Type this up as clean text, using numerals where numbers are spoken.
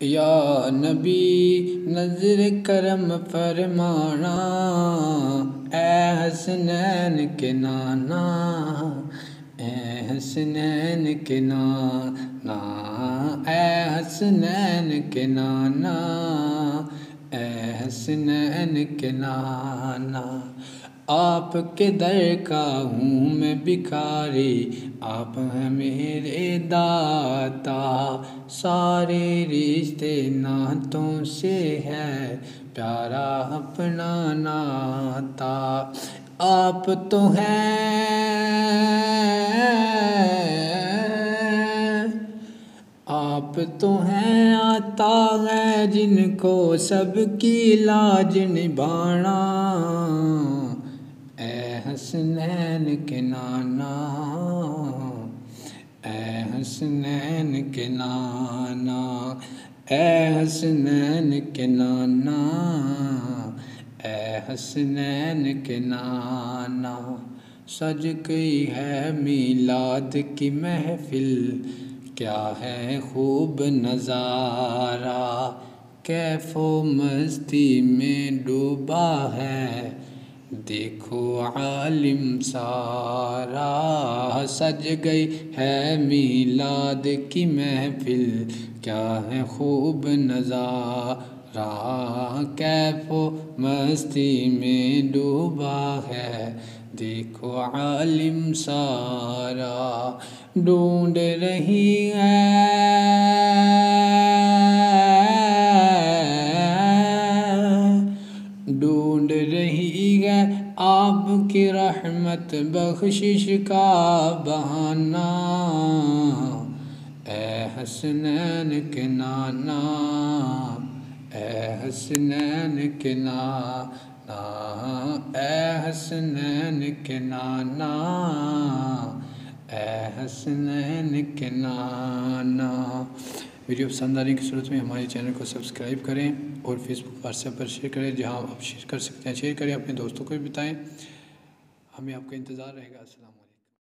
या नबी नज़र करम फरमाना, ए हसनैन के नाना, ए हसनैन के नाना, ए हसनैन के नाना, ए हसनैन के नाना। आपके दर का हूँ मैं भिखारी, आप हैं मेरे दाता। सारे रिश्ते नातों से है प्यारा अपना नाता। आप तो हैं, आप तो हैं आता है जिनको सबकी लाज निभाना, ए हसनैन के नाना, ए हसनैन के नाना, ए हसनैन के नाना, ए हसनैन के नाना। सज गई है मीलाद की महफिल, क्या है खूब नज़ारा। कैफो मस्ती में डूबा है देखो आलिम सारा। सज गई है मीलाद की महफिल, क्या है खूब नज़ारा। कैफो मस्ती में डूबा है देखो आलिम सारा। ढूंढ रही है, ढूंढ रही है आपकी रहमत बख्शिश का बहाना, ए हसनैन के नाना, ए हसनैन के नाना, ए हसनैन के नाना, ए हसनैन के नाना। वीडियो पसंद आने की सूरत में हमारे चैनल को सब्सक्राइब करें और फेसबुक व्हाट्सएप पर शेयर करें, जहां आप शेयर कर सकते हैं। शेयर करें, अपने दोस्तों को भी बताएं। हमें आपका इंतज़ार रहेगा। अस्सलाम वालेकुम।